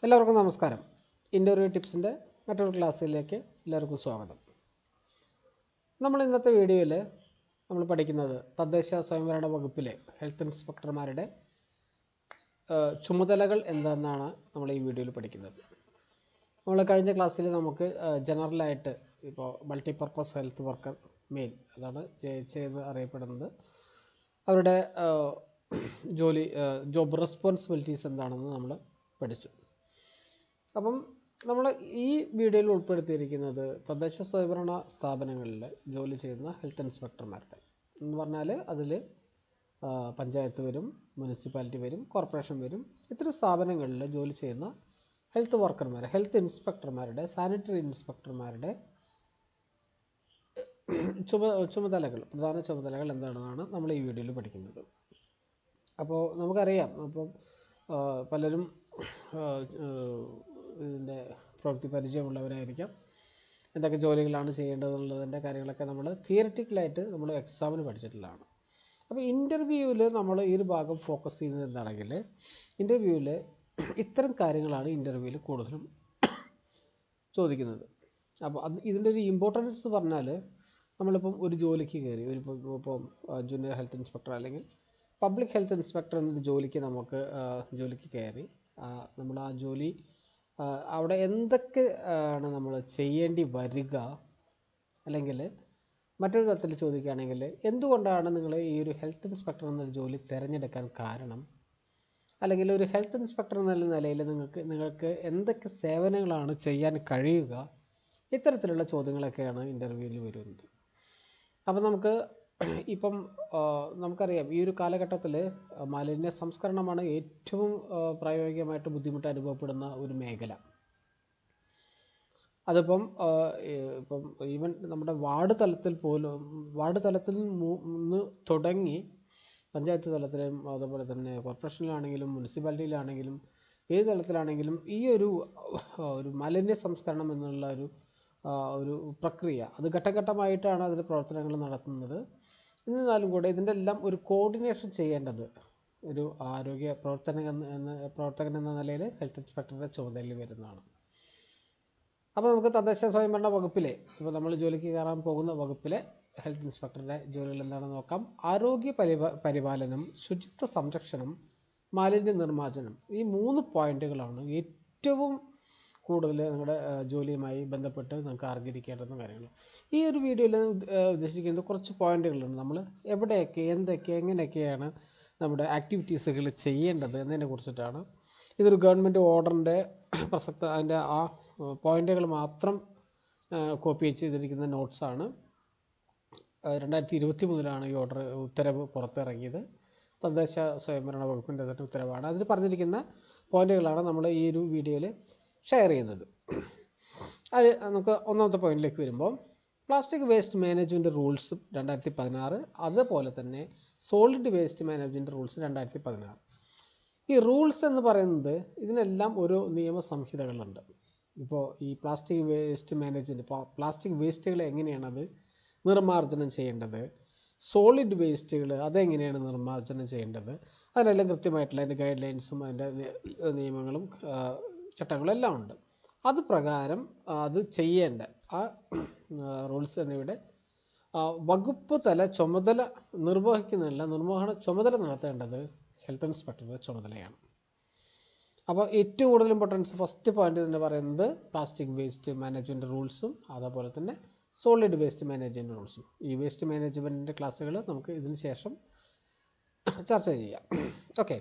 എല്ലാവർക്കും നമസ്കാരം. ഇൻ്റർവ്യൂ ടിപ്സിൻ്റെ മറ്റൊരു ക്ലാസ്സിലേക്ക് എല്ലാവർക്കും സ്വാഗതം. നമ്മൾ ഇന്നത്തെ വീഡിയോയിൽ നമ്മൾ പഠിക്കുന്നത് തദ്ദേശ സ്വയംഭരണ വകുപ്പിലെ ഹെൽത്ത് ഇൻസ്പെക്ടർമാരുടെ ചുമതലകൾ എന്താണെന്നാണ് നമ്മൾ ഈ വീഡിയോയിൽ പഠിക്കുന്നത്. നമ്മൾ കഴിഞ്ഞ ക്ലാസ്സിൽ നമുക്ക് ജനറലായിട്ട് ഇപ്പോൾ മൾട്ടിപർപ്പസ് ഹെൽത്ത് വർക്കർ മെയിൽ അതാണ് ചെയ്ത് അറിയപ്പെടുന്നത്, അവരുടെ ജോബ് റെസ്പോൺസിബിലിറ്റീസ് എന്താണെന്ന് നമ്മൾ പഠിച്ചു. അപ്പം നമ്മൾ ഈ വീഡിയോയിൽ ഉൾപ്പെടുത്തിയിരിക്കുന്നത് തദ്ദേശ സ്വയംഭരണ സ്ഥാപനങ്ങളിൽ ജോലി ചെയ്യുന്ന ഹെൽത്ത് ഇൻസ്പെക്ടർമാരുടെ എന്ന് പറഞ്ഞാൽ അതിൽ പഞ്ചായത്ത് വരും, മുനിസിപ്പാലിറ്റി വരും, കോർപ്പറേഷൻ വരും. ഇത്തരം സ്ഥാപനങ്ങളിൽ ജോലി ചെയ്യുന്ന ഹെൽത്ത് വർക്കർമാർ, ഹെൽത്ത് ഇൻസ്പെക്ടർമാരുടെ, സാനിറ്ററി ഇൻസ്പെക്ടർമാരുടെ ചുമതലകൾ, പ്രധാന ചുമതലകൾ എന്താണെന്നാണ് നമ്മൾ ഈ വീഡിയോയിൽ പഠിക്കുന്നത്. അപ്പോൾ നമുക്കറിയാം, അപ്പം പലരും ഇതിൻ്റെ പ്രവൃത്തി പരിചയമുള്ളവരായിരിക്കാം. എന്തൊക്കെ ജോലികളാണ് ചെയ്യേണ്ടതെന്നുള്ളതിൻ്റെ കാര്യങ്ങളൊക്കെ നമ്മൾ തിയറിറ്റിക്കലായിട്ട് നമ്മൾ എക്സാമിന് പഠിച്ചിട്ടുള്ളതാണ്. അപ്പോൾ ഇൻ്റർവ്യൂവിൽ നമ്മൾ ഈ ഒരു ഭാഗം ഫോക്കസ് ചെയ്യുന്നത് എന്താണെങ്കിൽ, ഇൻ്റർവ്യൂവിൽ ഇത്തരം കാര്യങ്ങളാണ് ഇൻ്റർവ്യൂവിൽ കൂടുതലും ചോദിക്കുന്നത്. അപ്പോൾ ഇതിൻ്റെ ഒരു ഇമ്പോർട്ടൻസ് പറഞ്ഞാൽ, നമ്മളിപ്പം ഒരു ജോലിക്ക് കയറി, ഇപ്പം ജൂനിയർ ഹെൽത്ത് ഇൻസ്പെക്ടർ അല്ലെങ്കിൽ പബ്ലിക് ഹെൽത്ത് ഇൻസ്പെക്ടർ എന്നൊരു ജോലിക്ക് കയറി നമ്മൾ ആ ജോലി അവിടെ എന്തൊക്കെ ആണ് നമ്മൾ ചെയ്യേണ്ടി വരിക, അല്ലെങ്കിൽ മറ്റൊരു തരത്തിൽ ചോദിക്കുകയാണെങ്കിൽ എന്തുകൊണ്ടാണ് നിങ്ങൾ ഈ ഒരു ഹെൽത്ത് ഇൻസ്പെക്ടർ എന്നൊരു ജോലി തിരഞ്ഞെടുക്കാൻ കാരണം, അല്ലെങ്കിൽ ഒരു ഹെൽത്ത് ഇൻസ്പെക്ടർ എന്നുള്ള നിലയിൽ നിങ്ങൾക്ക് എന്തൊക്കെ സേവനങ്ങളാണ് ചെയ്യാൻ കഴിയുക, ഇത്തരത്തിലുള്ള ചോദ്യങ്ങളൊക്കെയാണ് ഇൻ്റർവ്യൂവിൽ വരുന്നത്. അപ്പം നമുക്കറിയാം, ഈ ഒരു കാലഘട്ടത്തിൽ മാലിന്യ സംസ്കരണമാണ് ഏറ്റവും പ്രായോഗികമായിട്ട് ബുദ്ധിമുട്ട് അനുഭവപ്പെടുന്ന ഒരു മേഖല. അതിപ്പം ഈവൻ നമ്മുടെ വാർഡ് തലത്തിൽ നിന്ന് തുടങ്ങി പഞ്ചായത്ത് തലത്തിലും അതുപോലെ തന്നെ കോർപ്പറേഷനിലാണെങ്കിലും മുനിസിപ്പാലിറ്റിയിലാണെങ്കിലും ഏത് തലത്തിലാണെങ്കിലും ഈ ഒരു മാലിന്യ സംസ്കരണം എന്നുള്ള ഒരു പ്രക്രിയ അത് ഘട്ടഘട്ടമായിട്ടാണ് അതിൻ്റെ പ്രവർത്തനങ്ങൾ നടത്തുന്നത്. എന്നിരുന്നാലും കൂടെ ഇതിൻ്റെ എല്ലാം ഒരു കോർഡിനേഷൻ ചെയ്യേണ്ടത് ഒരു ആരോഗ്യ പ്രവർത്തകൻ എന്ന നിലയിൽ ഹെൽത്ത് ഇൻസ്പെക്ടറുടെ ചുമതലയിൽ വരുന്നതാണ്. അപ്പോൾ നമുക്ക് തദ്ദേശ സ്വയംഭരണ വകുപ്പിലെ, ഇപ്പോൾ നമ്മൾ ജോലിക്ക് കയറാൻ പോകുന്ന വകുപ്പിലെ ഹെൽത്ത് ഇൻസ്പെക്ടറുടെ ജോലികൾ എന്താണെന്ന് നോക്കാം. ആരോഗ്യ പരിപാലനം, ശുചിത്വ സംരക്ഷണം, മാലിന്യ നിർമ്മാർജ്ജനം, ഈ 3 പോയിന്റുകളാണ് ഏറ്റവും കൂടുതൽ നിങ്ങളുടെ ജോലിയുമായി ബന്ധപ്പെട്ട് നമുക്ക് അറിഞ്ഞിരിക്കേണ്ടുന്ന കാര്യങ്ങൾ. ഈ ഒരു വീഡിയോയിൽ ഉദ്ദേശിക്കുന്നത് കുറച്ച് പോയിന്റുകളുണ്ട്. നമ്മൾ എവിടെയൊക്കെ എങ്ങനെയൊക്കെയാണ് നമ്മുടെ ആക്ടിവിറ്റീസുകൾ ചെയ്യേണ്ടത് എന്നതിനെ കുറിച്ചിട്ടാണ്. ഇതൊരു ഗവൺമെൻറ് ഓർഡറിൻ്റെ അതിൻ്റെ ആ പോയിന്റുകൾ മാത്രം കോപ്പി ചെയ്തിരിക്കുന്ന നോട്ട്സാണ്. 2023 ഈ ഉത്തരവ് പുറത്തിറങ്ങിയത്. തദ്ദേശ സ്വയംഭരണ വകുപ്പിൻ്റെ തന്നെ ഉത്തരവാണ്. അതിൽ പറഞ്ഞിരിക്കുന്ന പോയിന്റുകളാണ് നമ്മൾ ഈ ഒരു വീഡിയോയിൽ ഷെയർ ചെയ്യുന്നത്. അത് നമുക്ക് ഒന്നാമത്തെ പോയിന്റിലേക്ക് വരുമ്പോൾ, പ്ലാസ്റ്റിക് വേസ്റ്റ് മാനേജ്മെൻറ്റ് റൂൾസ് 2016, അതുപോലെ തന്നെ സോളിഡ് വേസ്റ്റ് മാനേജ്മെൻറ്റ് റൂൾസ് 2016. ഈ റൂൾസ് എന്ന് പറയുന്നത് ഇതിനെല്ലാം ഓരോ നിയമസംഹിതകളുണ്ട്. ഇപ്പോൾ ഈ പ്ലാസ്റ്റിക് വേസ്റ്റ് മാനേജ്മെൻറ്റ്, പ്ലാസ്റ്റിക് വേസ്റ്റുകൾ എങ്ങനെയാണത് നിർമ്മാർജ്ജനം ചെയ്യേണ്ടത്, സോളിഡ് വേസ്റ്റുകൾ അതെങ്ങനെയാണ് നിർമ്മാർജ്ജനം ചെയ്യേണ്ടത്, അതിനെല്ലാം കൃത്യമായിട്ടുള്ള അതിൻ്റെ ഗൈഡ് ലൈൻസും അതിൻ്റെ നിയമങ്ങളും ചട്ടങ്ങളും എല്ലാം ഉണ്ട്. അത് പ്രകാരം അത് ചെയ്യേണ്ട ആ റൂൾസ് എന്നിവയുടെ വകുപ്പ് തല ചുമതല നിർവഹണ ചുമതല നടത്തേണ്ടത് ഹെൽത്ത് ഇൻസ്പെക്ടറുടെ ചുമതലയാണ്. അപ്പോൾ ഏറ്റവും കൂടുതൽ ഇമ്പോർട്ടൻസ് ഫസ്റ്റ് പോയിന്റ് തന്നെ പറയുന്നത് പ്ലാസ്റ്റിക് വേസ്റ്റ് മാനേജ്മെൻറ്റ് റൂൾസും അതുപോലെ തന്നെ സോളിഡ് വേസ്റ്റ് മാനേജ്മെൻറ്റ് റൂൾസും. ഈ വേസ്റ്റ് മാനേജ്മെൻറ്റിൻ്റെ ക്ലാസ്സുകൾ നമുക്ക് ഇതിന് ശേഷം ചർച്ച ചെയ്യാം. ഓക്കെ,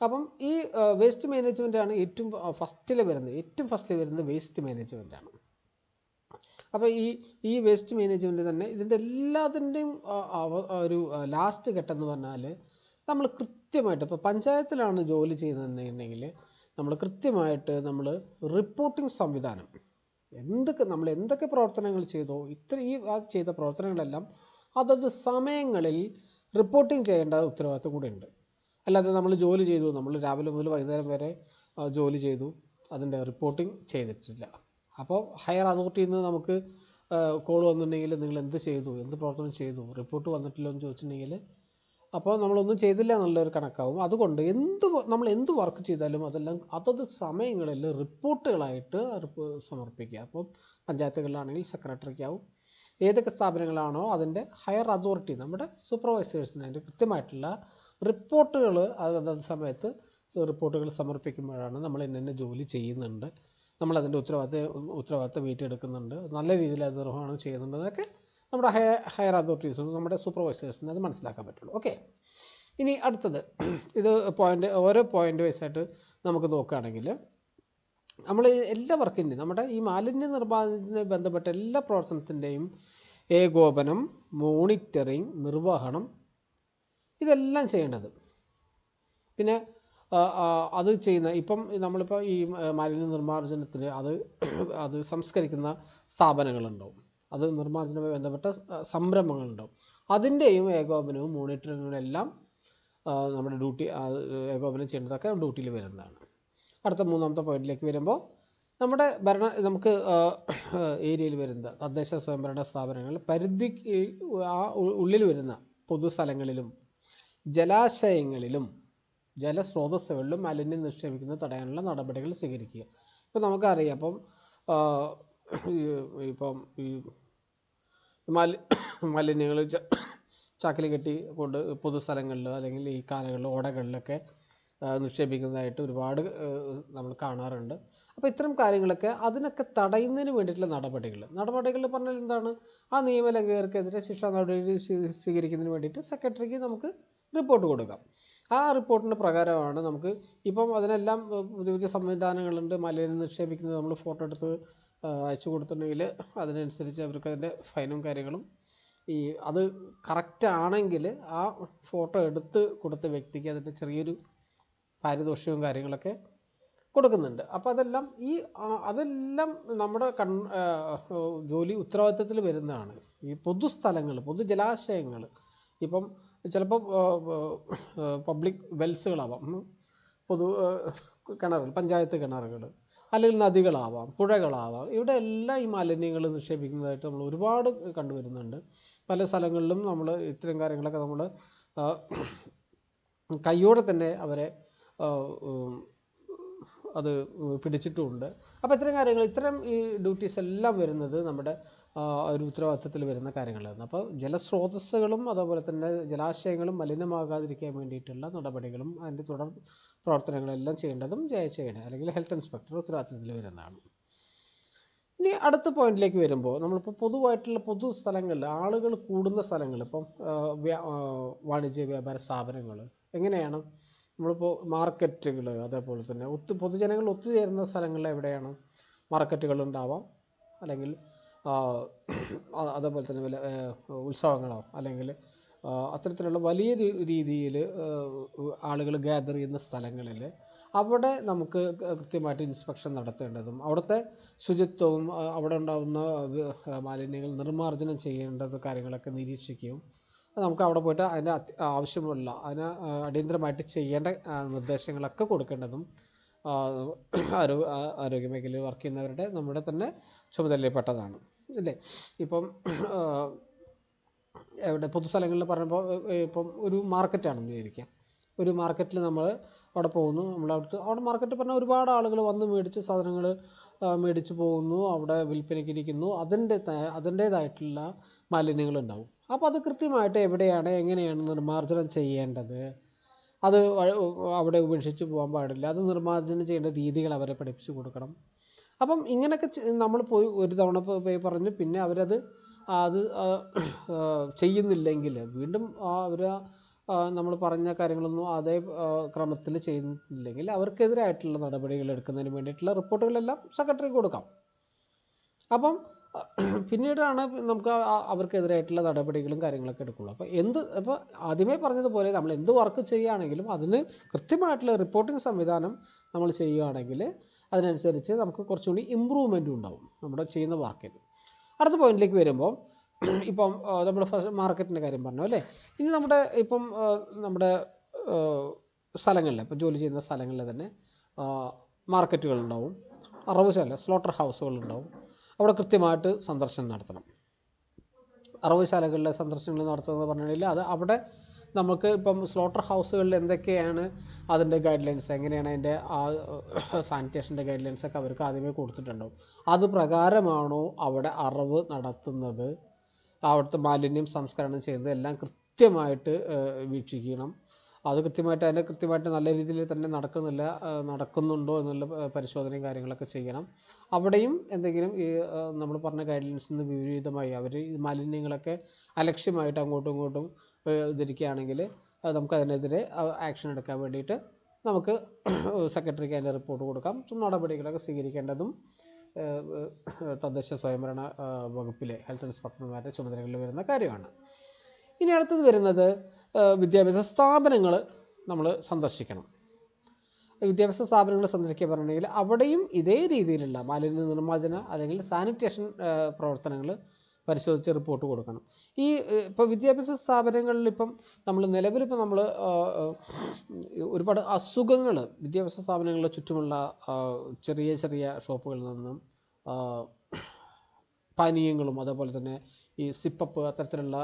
അപ്പം ഈ വേസ്റ്റ് മാനേജ്മെൻറ്റാണ് ഏറ്റവും ഫസ്റ്റിൽ വരുന്നത് വേസ്റ്റ് മാനേജ്മെൻറ്റാണ്. അപ്പോൾ ഈ വേസ്റ്റ് മാനേജ്മെൻറ്റ് തന്നെ ഇതിൻ്റെ എല്ലാത്തിൻ്റെയും ഒരു ലാസ്റ്റ് ഘട്ടം എന്ന് പറഞ്ഞാൽ, നമ്മൾ കൃത്യമായിട്ട് ഇപ്പോൾ പഞ്ചായത്തിലാണ് ജോലി ചെയ്യുന്നതെന്നുണ്ടെങ്കിൽ നമ്മൾ കൃത്യമായിട്ട് റിപ്പോർട്ടിംഗ് സംവിധാനം നമ്മൾ എന്തൊക്കെ പ്രവർത്തനങ്ങൾ ചെയ്തോ ഈ ചെയ്ത പ്രവർത്തനങ്ങളെല്ലാം അതത് സമയങ്ങളിൽ റിപ്പോർട്ടിംഗ് ചെയ്യേണ്ട ഉത്തരവാദിത്വം കൂടെ ഉണ്ട്. അല്ലാതെ നമ്മൾ ജോലി ചെയ്തു, നമ്മൾ രാവിലെ മുതൽ വൈകുന്നേരം വരെ ജോലി ചെയ്തു, അതിൻ്റെ റിപ്പോർട്ടിംഗ് ചെയ്തിട്ടില്ല. അപ്പോൾ ഹയർ അതോറിറ്റിയിൽ നിന്ന് നമുക്ക് കോൾ വന്നിട്ടുണ്ടെങ്കിൽ നിങ്ങൾ എന്ത് പ്രവർത്തനം ചെയ്തു, റിപ്പോർട്ട് വന്നിട്ടില്ല എന്ന് ചോദിച്ചിട്ടുണ്ടെങ്കിൽ അപ്പോൾ നമ്മളൊന്നും ചെയ്തില്ല എന്നുള്ളൊരു കണക്കാവും. അതുകൊണ്ട് നമ്മൾ എന്ത് വർക്ക് ചെയ്താലും അതെല്ലാം അതത് സമയങ്ങളിൽ റിപ്പോർട്ടുകളായിട്ട് സമർപ്പിക്കുക. അപ്പോൾ പഞ്ചായത്തുകളിലാണെങ്കിൽ സെക്രട്ടറിക്കാവും, ഏതൊക്കെ സ്ഥാപനങ്ങളാണോ അതിൻ്റെ ഹയർ അതോറിറ്റി നമ്മുടെ സൂപ്പർവൈസേഴ്സിന് അതിൻ്റെ കൃത്യമായിട്ടുള്ള റിപ്പോർട്ടുകൾ അതത് സമയത്ത് റിപ്പോർട്ടുകൾ സമർപ്പിക്കുമ്പോഴാണ് നമ്മൾ ഇന്ന ജോലി ചെയ്യുന്നുണ്ട്, നമ്മളതിൻ്റെ ഉത്തരവാദിത്തം ഏറ്റെടുക്കുന്നുണ്ട്, നല്ല രീതിയിൽ അത് നിർവഹണം ചെയ്യുന്നുണ്ട് എന്നൊക്കെ നമ്മുടെ ഹയർ അതോറിറ്റീസ് നമ്മുടെ സൂപ്പർവൈസേഴ്സിന് അത് മനസ്സിലാക്കാൻ പറ്റുള്ളൂ. ഓക്കെ, ഇനി അടുത്തത് ഇത് ഓരോ പോയിൻ്റ് വൈസായിട്ട് നമുക്ക് നോക്കുകയാണെങ്കിൽ നമ്മൾ എല്ലാ വർക്കിൻ്റെയും നമ്മുടെ ഈ മാലിന്യ നിർമ്മാർജ്ജനവുമായി ബന്ധപ്പെട്ട എല്ലാ പ്രവർത്തനത്തിൻ്റെയും ഏകോപനം, മോണിറ്ററിങ്, നിർവഹണം ഇതെല്ലാം ചെയ്യേണ്ടത്. പിന്നെ അത് ചെയ്യുന്ന ഇപ്പം നമ്മളിപ്പോൾ ഈ മാലിന്യ നിർമ്മാർജ്ജനത്തിന് അത് സംസ്കരിക്കുന്ന സ്ഥാപനങ്ങളുണ്ടാവും, അത് നിർമ്മാർജ്ജനവുമായി ബന്ധപ്പെട്ട സംരംഭങ്ങളുണ്ടാവും, അതിൻ്റെയും ഏകോപനവും മോണിറ്ററിങ്ങും എല്ലാം നമ്മുടെ ഏകോപനം ചെയ്യേണ്ടതൊക്കെ ഡ്യൂട്ടിയിൽ വരുന്നതാണ്. അടുത്ത മൂന്നാമത്തെ പോയിന്റിലേക്ക് വരുമ്പോൾ നമ്മുടെ നമുക്ക് ഏരിയയിൽ വരുന്ന തദ്ദേശ സ്വയംഭരണ സ്ഥാപനങ്ങൾ ഉള്ളിൽ വരുന്ന പൊതുസ്ഥലങ്ങളിലും ജലാശയങ്ങളിലും ജലസ്രോതസ്സുകളിലും മാലിന്യം നിക്ഷേപിക്കുന്നത് തടയാനുള്ള നടപടികൾ സ്വീകരിക്കുക. ഇപ്പം നമുക്കറിയാം, ഇപ്പം ഈ മാലിന്യങ്ങൾ ചാക്കിൽ കെട്ടി കൊണ്ട് പൊതുസ്ഥലങ്ങളിൽ അല്ലെങ്കിൽ ഈ കാലകളിൽ ഓടകളിലൊക്കെ നിക്ഷേപിക്കുന്നതായിട്ട് ഒരുപാട് നമ്മൾ കാണാറുണ്ട്. അപ്പോൾ ഇത്തരം കാര്യങ്ങളൊക്കെ അതിനൊക്കെ തടയുന്നതിന് വേണ്ടിയിട്ടുള്ള നടപടികൾ പറഞ്ഞാൽ എന്താണ്, ആ നിയമലംഘകർക്കെതിരെ ശിക്ഷാ നടപടി സ്വീകരിക്കുന്നതിന് വേണ്ടിയിട്ട് സെക്രട്ടറിക്ക് നമുക്ക് റിപ്പോർട്ട് കൊടുക്കാം. ആ റിപ്പോർട്ടിൻ്റെ പ്രകാരമാണ് നമുക്ക് ഇപ്പം അതിനെല്ലാം പുതിയ സംവിധാനങ്ങളുണ്ട്. മാലിന്യം നിക്ഷേപിക്കുന്നത് നമ്മൾ ഫോട്ടോ എടുത്ത് അയച്ചു കൊടുത്തിട്ടുണ്ടെങ്കിൽ അതിനനുസരിച്ച് അവർക്ക് അതിൻ്റെ ഫൈനും കാര്യങ്ങളും അത് കറക്റ്റ് ആണെങ്കിൽ ആ ഫോട്ടോ എടുത്ത് കൊടുത്ത വ്യക്തിക്ക് അതിൻ്റെ ചെറിയൊരു പാരിതോഷികവും കാര്യങ്ങളൊക്കെ കൊടുക്കുന്നുണ്ട്. അപ്പോൾ അതെല്ലാം നമ്മുടെ ജോലി ഉത്തരവാദിത്തത്തിൽ വരുന്നതാണ്. ഈ പൊതുസ്ഥലങ്ങൾ, പൊതുജലാശയങ്ങൾ, ഇപ്പം ചിലപ്പോൾ പബ്ലിക് വെൽസുകളാവാം, പൊതു കിണറുകൾ, പഞ്ചായത്ത് കിണറുകൾ, അല്ലെങ്കിൽ നദികളാവാം, പുഴകളാവാം, ഇവിടെ എല്ലാം ഈ മാലിന്യങ്ങൾ നിക്ഷേപിക്കുന്നതായിട്ട് നമ്മൾ ഒരുപാട് കണ്ടുവരുന്നുണ്ട്. പല സ്ഥലങ്ങളിലും നമ്മൾ ഇത്തരം കാര്യങ്ങളൊക്കെ നമ്മൾ കയ്യോടെ തന്നെ അവരെ അത് പിടിച്ചിട്ടുമുണ്ട്. അപ്പോൾ ഇത്തരം ഈ ഡ്യൂട്ടീസ് എല്ലാം വരുന്നത് നമ്മുടെ ഒരു ഉത്തരവാദിത്തത്തിൽ വരുന്ന കാര്യങ്ങളായിരുന്നു. അപ്പോൾ ജലസ്രോതസ്സുകളും അതുപോലെ തന്നെ ജലാശയങ്ങളും മലിനമാകാതിരിക്കാൻ വേണ്ടിയിട്ടുള്ള നടപടികളും അതിൻ്റെ തുടർ പ്രവർത്തനങ്ങളെല്ലാം ചെയ്യേണ്ടതും അല്ലെങ്കിൽ ഹെൽത്ത് ഇൻസ്പെക്ടർ ഉത്തരവാദിത്തത്തിൽ വരുന്നതാണ്. ഇനി അടുത്ത പോയിന്റിലേക്ക് വരുമ്പോൾ നമ്മളിപ്പോൾ പൊതുവായിട്ടുള്ള പൊതുസ്ഥലങ്ങളിൽ ആളുകൾ കൂടുന്ന സ്ഥലങ്ങൾ, ഇപ്പം വാണിജ്യ വ്യാപാര സ്ഥാപനങ്ങൾ, എങ്ങനെയാണ് നമ്മളിപ്പോൾ മാർക്കറ്റുകൾ, അതേപോലെ തന്നെ പൊതുജനങ്ങൾ ഒത്തുചേരുന്ന സ്ഥലങ്ങളിൽ എവിടെയാണ് മാർക്കറ്റുകളുണ്ടാവാം, അല്ലെങ്കിൽ അതേപോലെ തന്നെ ഉത്സവങ്ങളോ അല്ലെങ്കിൽ അത്തരത്തിലുള്ള വലിയ രീതിയിൽ ആളുകൾ ഗ്യാദർ ചെയ്യുന്ന സ്ഥലങ്ങളിൽ അവിടെ നമുക്ക് കൃത്യമായിട്ട് ഇൻസ്പെക്ഷൻ നടത്തേണ്ടതും അവിടുത്തെ ശുചിത്വവും അവിടെ ഉണ്ടാകുന്ന മാലിന്യങ്ങൾ നിർമ്മാർജ്ജനം ചെയ്യേണ്ടത് കാര്യങ്ങളൊക്കെ നിരീക്ഷിക്കുകയും നമുക്ക് അവിടെ പോയിട്ട് അതിന് ആവശ്യമുള്ള അതിന് അടിയന്തരമായിട്ട് ചെയ്യേണ്ട നിർദ്ദേശങ്ങളൊക്കെ കൊടുക്കേണ്ടതും ആരോഗ്യമേഖലയിൽ വർക്ക് ചെയ്യുന്നവരുടെ നമ്മുടെ തന്നെ ചുമതലയിൽപ്പെട്ടതാണ് അല്ലേ. ഇപ്പം എവിടെ പൊതുസ്ഥലങ്ങളിൽ പറയുമ്പോൾ ഇപ്പം ഒരു മാർക്കറ്റാണെന്ന് വിചാരിക്കാം. ഒരു മാർക്കറ്റിൽ നമ്മൾ അവിടെ പോകുന്നു, അവിടെ മാർക്കറ്റ് പറഞ്ഞാൽ ഒരുപാട് ആളുകൾ വന്ന് മേടിച്ച് സാധനങ്ങൾ മേടിച്ച് പോകുന്നു, അവിടെ വിൽപ്പനയ്ക്ക് ഇരിക്കുന്നു, അതിൻ്റേതായിട്ടുള്ള മാലിന്യങ്ങളുണ്ടാവും. അപ്പോൾ അത് കൃത്യമായിട്ട് എങ്ങനെയാണ് നിർമ്മാർജ്ജനം ചെയ്യേണ്ടത്, അത് അവിടെ ഉപേക്ഷിച്ച് പോകാൻ പാടില്ല, അത് നിർമ്മാർജ്ജനം ചെയ്യേണ്ട രീതികൾ അവരെ പഠിപ്പിച്ചു കൊടുക്കണം. അപ്പം ഇങ്ങനെയൊക്കെ നമ്മൾ പോയി ഒരു തവണ പോയി പറഞ്ഞു, പിന്നെ അവരത് ചെയ്യുന്നില്ലെങ്കിൽ വീണ്ടും നമ്മൾ പറഞ്ഞ കാര്യങ്ങളൊന്നും അതേ ക്രമത്തിൽ ചെയ്യുന്നില്ലെങ്കിൽ അവർക്കെതിരായിട്ടുള്ള നടപടികൾ എടുക്കുന്നതിന് വേണ്ടിയിട്ടുള്ള റിപ്പോർട്ടുകളെല്ലാം സെക്രട്ടറിക്ക് കൊടുക്കാം. അപ്പം പിന്നീടാണ് നമുക്ക് അവർക്കെതിരായിട്ടുള്ള നടപടികളും കാര്യങ്ങളൊക്കെ എടുക്കുള്ളൂ. അപ്പോൾ ആദ്യമേ പറഞ്ഞതുപോലെ നമ്മൾ എന്ത് വർക്ക് ചെയ്യുകയാണെങ്കിലും അതിന് കൃത്യമായിട്ടുള്ള റിപ്പോർട്ടിംഗ് സംവിധാനം നമ്മൾ ചെയ്യുകയാണെങ്കിൽ അതിനനുസരിച്ച് നമുക്ക് കുറച്ചുകൂടി ഇമ്പ്രൂവ്മെൻറ്റും ഉണ്ടാവും നമ്മുടെ ചെയ്യുന്ന വർക്കിന്. അടുത്ത പോയിന്റിലേക്ക് വരുമ്പോൾ ഇപ്പം നമ്മൾ ഫസ്റ്റ് മാർക്കറ്റിൻ്റെ കാര്യം പറഞ്ഞു അല്ലേ. ഇനി നമ്മുടെ സ്ഥലങ്ങളിൽ ഇപ്പം ജോലി ചെയ്യുന്ന സ്ഥലങ്ങളിൽ തന്നെ മാർക്കറ്റുകളുണ്ടാവും, അറവുശാല സ്ലോട്ടർ ഹൗസുകളുണ്ടാവും. അവിടെ കൃത്യമായിട്ട് സന്ദർശനം നടത്തണം. അറവുശാലകളിലെ സന്ദർശനങ്ങൾ നടത്തുന്നത് പറഞ്ഞാൽ അവിടെ നമുക്ക് ഇപ്പം സ്ലോട്ടർ ഹൗസുകളിൽ എന്തൊക്കെയാണ് അതിൻ്റെ ഗൈഡ് ലൈൻസ്, എങ്ങനെയാണ് അതിൻ്റെ സാനിറ്റേഷൻ്റെ ഗൈഡ് ലൈൻസൊക്കെ അവർക്ക് ആദ്യമേ കൊടുത്തിട്ടുണ്ടാവും. അത് പ്രകാരമാണോ അവിടെ അറവ് നടത്തുന്നത്, അവിടുത്തെ മാലിന്യം സംസ്കരണം ചെയ്യുന്നത് എല്ലാം കൃത്യമായിട്ട് വീക്ഷിക്കണം. അത് കൃത്യമായിട്ട് നല്ല രീതിയിൽ തന്നെ നടക്കുന്നുണ്ടോ എന്നുള്ള പരിശോധനയും കാര്യങ്ങളൊക്കെ ചെയ്യണം. അവിടെയും എന്തെങ്കിലും ഈ നമ്മൾ പറഞ്ഞ ഗൈഡ് ലൈൻസിൽ നിന്ന് വിപരീതമായി അവർ ഈ മാലിന്യങ്ങളൊക്കെ അലക്ഷ്യമായിട്ട് അങ്ങോട്ടും ഇങ്ങോട്ടും ധരിക്കുകയാണെങ്കിൽ നമുക്ക് അതിനെതിരെ ആക്ഷൻ എടുക്കാൻ വേണ്ടിയിട്ട് നമുക്ക് സെക്രട്ടറിക്ക് അതിൻ്റെ റിപ്പോർട്ട് കൊടുക്കാം. നടപടികളൊക്കെ സ്വീകരിക്കേണ്ടതും തദ്ദേശ സ്വയംഭരണ വകുപ്പിലെ ഹെൽത്ത് ഇൻസ്പെക്ടർമാരുടെ ചുമതലകളിൽ വരുന്ന കാര്യമാണ്. ഇനി അടുത്തത് വരുന്നത് വിദ്യാഭ്യാസ സ്ഥാപനങ്ങൾ നമ്മൾ സന്ദർശിക്കണം. വിദ്യാഭ്യാസ സ്ഥാപനങ്ങൾ സന്ദർശിക്കുക പറഞ്ഞിട്ടുണ്ടെങ്കിൽ അവിടെയും ഇതേ രീതിയിലുള്ള മാലിന്യ നിർമ്മാർജ്ജന അല്ലെങ്കിൽ സാനിറ്റേഷൻ പ്രവർത്തനങ്ങൾ പരിശോധിച്ച് റിപ്പോർട്ട് കൊടുക്കണം. ഇപ്പോൾ വിദ്യാഭ്യാസ സ്ഥാപനങ്ങളിൽ നിലവിലിപ്പോൾ നമ്മൾ ഒരുപാട് അസുഖങ്ങൾ വിദ്യാഭ്യാസ സ്ഥാപനങ്ങളുടെ ചുറ്റുമുള്ള ചെറിയ ചെറിയ ഷോപ്പുകളിൽ നിന്നും പാനീയങ്ങളും അതേപോലെ തന്നെ ഈ സിപ്പപ്പ് അത്തരത്തിലുള്ള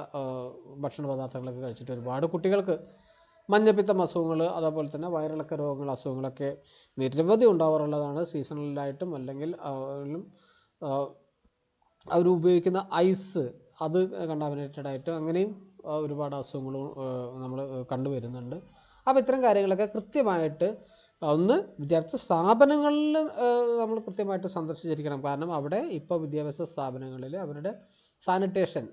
ഭക്ഷണ പദാർത്ഥങ്ങളൊക്കെ കഴിച്ചിട്ട് ഒരുപാട് കുട്ടികൾക്ക് മഞ്ഞപ്പിത്തം അസുഖങ്ങൾ അതേപോലെ തന്നെ വയറിളക്ക രോഗങ്ങൾ അസുഖങ്ങളൊക്കെ നിരവധി ഉണ്ടാവാറുള്ളതാണ്. സീസണലായിട്ടും അല്ലെങ്കിൽ അവർ ഉപയോഗിക്കുന്ന ഐസ് അത് കണ്ടാമിനേറ്റഡ് ആയിട്ട് അങ്ങനെയും ഒരുപാട് അസുഖങ്ങളും നമ്മൾ കണ്ടുവരുന്നുണ്ട്. അപ്പോൾ ഇത്തരം കാര്യങ്ങളൊക്കെ കൃത്യമായിട്ട് വിദ്യാഭ്യാസ സ്ഥാപനങ്ങളിൽ നമ്മൾ കൃത്യമായിട്ട് സന്ദർശിച്ചിരിക്കണം. കാരണം അവിടെ ഇപ്പോൾ വിദ്യാഭ്യാസ സ്ഥാപനങ്ങളിൽ അവരുടെ സാനിറ്റേഷൻ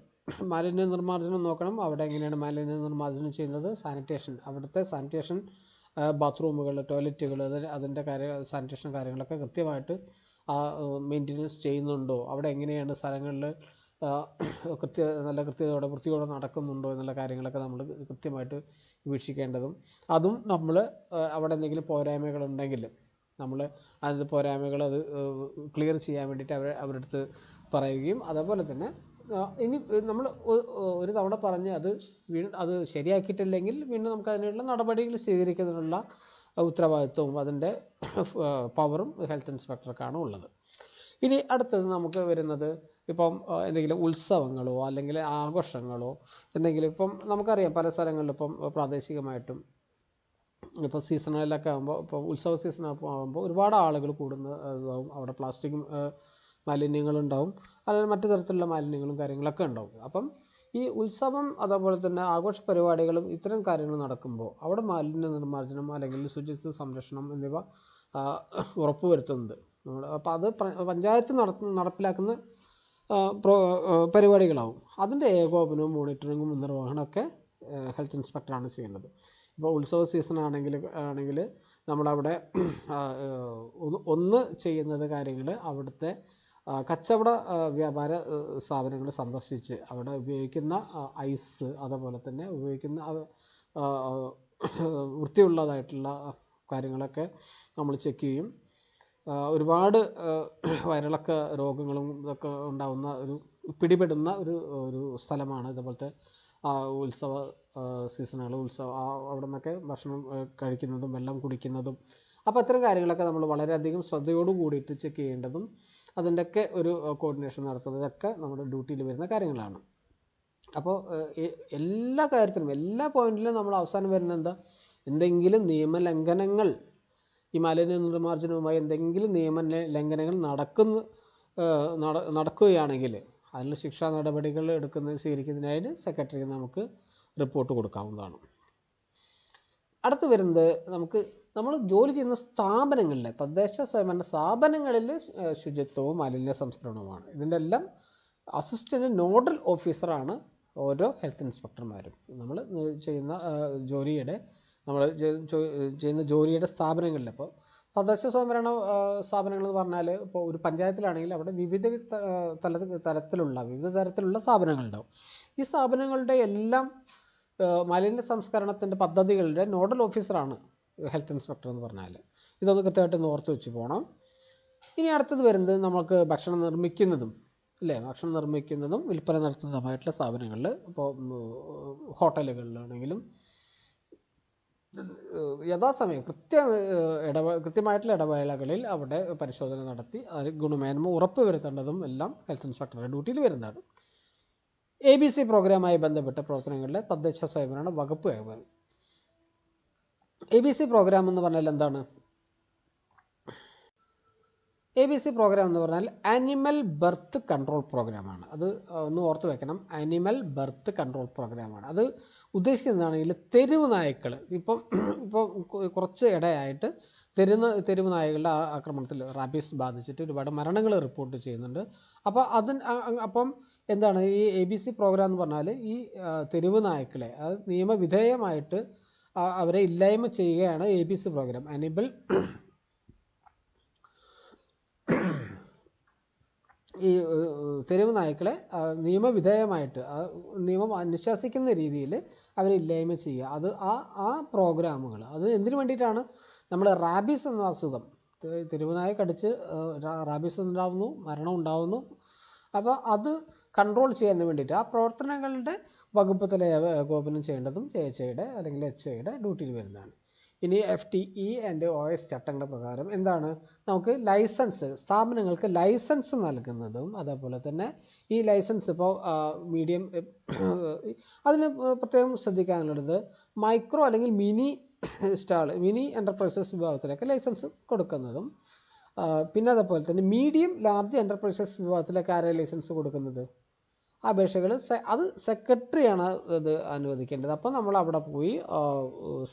മാലിന്യ നിർമ്മാർജ്ജനം നോക്കണം. അവിടെ എങ്ങനെയാണ് മാലിന്യ നിർമ്മാർജ്ജനം ചെയ്യുന്നത്, അവിടുത്തെ സാനിറ്റേഷൻ ബാത്റൂമുകൾ, ടോയ്ലറ്റുകൾ, അതിൻ്റെ സാനിറ്റേഷൻ കാര്യങ്ങളൊക്കെ കൃത്യമായിട്ട് മെയിൻ്റെനൻസ് ചെയ്യുന്നുണ്ടോ, അവിടെ എങ്ങനെയാണ് സ്ഥലങ്ങളിൽ നല്ല വൃത്തിയോടെ നടക്കുന്നുണ്ടോ എന്നുള്ള കാര്യങ്ങളൊക്കെ നമ്മൾ കൃത്യമായിട്ട് വീക്ഷിക്കേണ്ടതും അതും നമ്മൾ അവിടെ എന്തെങ്കിലും പോരായ്മകളുണ്ടെങ്കിൽ നമ്മൾ പോരായ്മകൾ അത് ക്ലിയർ ചെയ്യാൻ വേണ്ടിയിട്ട് അവരുടെ അടുത്ത് പറയുകയും അതേപോലെ തന്നെ ഇനി നമ്മൾ ഒരു തവണ പറഞ്ഞ് അത് ശരിയാക്കിയിട്ടില്ലെങ്കിൽ വീണ്ടും നമുക്ക് അതിനുള്ള നടപടികൾ സ്വീകരിക്കുന്നതിനുള്ള ഉത്തരവാദിത്വവും അതിൻ്റെ പവറും ഹെൽത്ത് ഇൻസ്പെക്ടർക്കാണ് ഉള്ളത്. ഇനി അടുത്തത് നമുക്ക് വരുന്നത് എന്തെങ്കിലും ഉത്സവങ്ങളോ അല്ലെങ്കിൽ ആഘോഷങ്ങളോ എന്തെങ്കിലും നമുക്കറിയാം പല സ്ഥലങ്ങളിലും പ്രാദേശികമായിട്ടും സീസണിലൊക്കെ ആകുമ്പോൾ ഉത്സവ സീസണൊക്കെ ആകുമ്പോൾ ഒരുപാട് ആളുകൾ കൂടുന്നതാവും. അവിടെ പ്ലാസ്റ്റിക് മാലിന്യങ്ങളുണ്ടാവും, അല്ലെങ്കിൽ മറ്റു തരത്തിലുള്ള മാലിന്യങ്ങളും കാര്യങ്ങളൊക്കെ ഉണ്ടാവും. ഈ ഉത്സവം അതേപോലെ തന്നെ ആഘോഷ പരിപാടികളും ഇത്തരം കാര്യങ്ങൾ നടക്കുമ്പോൾ അവിടെ മാലിന്യ നിർമ്മാർജ്ജനം അല്ലെങ്കിൽ ശുചിത്വ സംരക്ഷണം എന്നിവ ഉറപ്പുവരുത്തുന്നത് അത് പഞ്ചായത്ത് നടപ്പിലാക്കുന്ന പരിപാടികളാവും. അതിൻ്റെ ഏകോപനവും മോണിറ്ററിങ്ങും നിർവഹണമൊക്കെ ഹെൽത്ത് ഇൻസ്പെക്ടറാണ് ചെയ്യുന്നത്. ഇപ്പോൾ ഉത്സവ സീസൺ ആണെങ്കിൽ നമ്മളവിടെ ചെയ്യുന്നത് കാര്യങ്ങൾ അവിടുത്തെ കച്ചവട വ്യാപാര സ്ഥാപനങ്ങൾ സന്ദർശിച്ച് അവിടെ ഉപയോഗിക്കുന്ന ഐസ് അതേപോലെ തന്നെ ഉപയോഗിക്കുന്ന വൃത്തിയുള്ളതായിട്ടുള്ള കാര്യങ്ങളൊക്കെ നമ്മൾ ചെക്ക് ചെയ്യും. ഒരുപാട് വയറിളക്ക രോഗങ്ങളും ഇതൊക്കെ ഉണ്ടാകുന്ന പിടിപെടുന്ന ഒരു സ്ഥലമാണ് ഇതുപോലത്തെ ഉത്സവ സീസണുകൾ. അവിടെ നിന്നൊക്കെ ഭക്ഷണം കഴിക്കുന്നതും വെള്ളം കുടിക്കുന്നതും അപ്പോൾ അത്തരം കാര്യങ്ങളൊക്കെ നമ്മൾ വളരെയധികം ശ്രദ്ധയോട് കൂടിയിട്ട് ചെക്ക് ചെയ്യേണ്ടതും അതിൻ്റെയൊക്കെ ഒരു കോർഡിനേഷൻ നടത്തുന്നതൊക്കെ നമ്മുടെ ഡ്യൂട്ടിയിൽ വരുന്ന കാര്യങ്ങളാണ്. അപ്പോൾ എല്ലാ കാര്യത്തിലും എല്ലാ പോയിന്റിലും നമ്മൾ അവസാനം വരുന്നത് എന്തെങ്കിലും നിയമലംഘനങ്ങൾ ഈ മാലിന്യ നിർമ്മാർജ്ജനവുമായി എന്തെങ്കിലും നിയമലംഘനങ്ങൾ നടക്കുകയാണെങ്കിൽ അതിൽ ശിക്ഷാ നടപടികൾ സ്വീകരിക്കുന്നതിനായിട്ട് സെക്രട്ടറിക്ക് നമുക്ക് റിപ്പോർട്ട് കൊടുക്കാവുന്നതാണ്. അടുത്ത് വരുന്നത് നമ്മൾ ജോലി ചെയ്യുന്ന സ്ഥാപനങ്ങളിലെ തദ്ദേശ സ്വയംഭരണ സ്ഥാപനങ്ങളിൽ ശുചിത്വവും മാലിന്യ സംസ്കരണവുമാണ്. ഇതിൻ്റെ എല്ലാം അസിസ്റ്റൻ്റ് നോഡൽ ഓഫീസറാണ് ഓരോ ഹെൽത്ത് ഇൻസ്പെക്ടർമാരും. നമ്മൾ ചെയ്യുന്ന ജോലിയുടെ സ്ഥാപനങ്ങളിൽ ഇപ്പോൾ തദ്ദേശ സ്വയംഭരണ സ്ഥാപനങ്ങൾ എന്ന് പറഞ്ഞാൽ ഇപ്പോൾ ഒരു പഞ്ചായത്തിലാണെങ്കിൽ അവിടെ വിവിധ തരത്തിലുള്ള സ്ഥാപനങ്ങളുണ്ടാവും. ഈ സ്ഥാപനങ്ങളുടെ എല്ലാം മാലിന്യ സംസ്കരണത്തിൻ്റെ പദ്ധതികളുടെ നോഡൽ ഓഫീസറാണ് ഹെൽത്ത് ഇൻസ്പെക്ടർ എന്ന് പറഞ്ഞാൽ. ഇതൊന്ന് കൃത്യമായിട്ട് ഓർത്ത് വെച്ച് പോകണം. ഇനി അടുത്തത് വരുന്നത് നമുക്ക് ഭക്ഷണം നിർമ്മിക്കുന്നതും വിൽപ്പന നടത്തുന്നതുമായിട്ടുള്ള സ്ഥാപനങ്ങളിൽ ഇപ്പോൾ ഹോട്ടലുകളിലാണെങ്കിലും യഥാസമയം കൃത്യമായിട്ടുള്ള ഇടവേളകളിൽ അവിടെ പരിശോധന നടത്തി ഗുണമേന്മ ഉറപ്പ് വരുത്തേണ്ടതും എല്ലാം ഹെൽത്ത് ഇൻസ്പെക്ടറുടെ ഡ്യൂട്ടിയിൽ വരുന്നതാണ്. ABC പ്രോഗ്രാമായി ബന്ധപ്പെട്ട പ്രവർത്തനങ്ങളിലെ തദ്ദേശ സ്വയംഭരണ വകുപ്പ് കൈകാര്യം. ABC പ്രോഗ്രാം എന്ന് പറഞ്ഞാൽ എന്താണ്? ABC പ്രോഗ്രാം എന്ന് പറഞ്ഞാൽ ആനിമൽ ബർത്ത് കൺട്രോൾ പ്രോഗ്രാമാണ്. അത് ഒന്ന് ഓർത്ത് വെക്കണം. ആനിമൽ ബർത്ത് കൺട്രോൾ പ്രോഗ്രാമാണ്. അത് ഉദ്ദേശിക്കുന്നതാണെങ്കിൽ തെരുവ് നായ്ക്കൾ ഇപ്പം കുറച്ച് ഇടയായിട്ട് തെരുവ് നായകളുടെ ആക്രമണത്തിൽ റാബീസ് ബാധിച്ചിട്ട് ഒരുപാട് മരണങ്ങൾ റിപ്പോർട്ട് ചെയ്യുന്നുണ്ട്. അപ്പം എന്താണ് ഈ ABC പ്രോഗ്രാം എന്ന് പറഞ്ഞാൽ ഈ തെരുവ് നായ്ക്കളെ അത് നിയമവിധേയമായിട്ട് അവരെ ഇല്ലായ്മ ചെയ്യുകയാണ് ABC പ്രോഗ്രാം. ഈ തെരുവ് നായ്ക്കളെ നിയമവിധേയമായിട്ട് നിയമം അനുശാസിക്കുന്ന രീതിയിൽ അവരെ ഇല്ലായ്മ ചെയ്യുക. അത് ആ പ്രോഗ്രാമുകൾ അത് എന്തിനു വേണ്ടിയിട്ടാണ്? നമ്മൾ റാബീസ് എന്ന അസുഖം തെരുവ് നായ കടിച്ച് റാബീസ് ഉണ്ടാവുന്നു, മരണം ഉണ്ടാവുന്നു. അപ്പോൾ അത് കൺട്രോൾ ചെയ്യാൻ വേണ്ടിയിട്ട് ആ പ്രവർത്തനങ്ങളുടെ വകുപ്പ് തല ഏകോപനം ചെയ്യേണ്ടതും JHAയുടെ അല്ലെങ്കിൽ HAയുടെ ഡ്യൂട്ടിയിൽ വരുന്നതാണ്. ഇനി FTE ആൻഡ് OS ചട്ടങ്ങളുടെ പ്രകാരം എന്താണ്? നമുക്ക് ലൈസൻസ്, സ്ഥാപനങ്ങൾക്ക് ലൈസൻസ് നൽകുന്നതും അതേപോലെ തന്നെ ഈ ലൈസൻസ് ഇപ്പോൾ മീഡിയം അതിൽ പ്രത്യേകം ശ്രദ്ധിക്കാനുള്ളത് മൈക്രോ അല്ലെങ്കിൽ മിനി എൻ്റർപ്രൈസസ് വിഭാഗത്തിലൊക്കെ ലൈസൻസ് കൊടുക്കുന്നതും, പിന്നെ അതേപോലെ തന്നെ മീഡിയം ലാർജ് എൻ്റർപ്രൈസസ് വിഭാഗത്തിലൊക്കെ ആരാണ് ലൈസൻസ് കൊടുക്കുന്നത്? അപേക്ഷകൾ അത് സെക്രട്ടറിയാണ് അത് അനുവദിക്കേണ്ടത്. അപ്പോൾ നമ്മൾ അവിടെ പോയി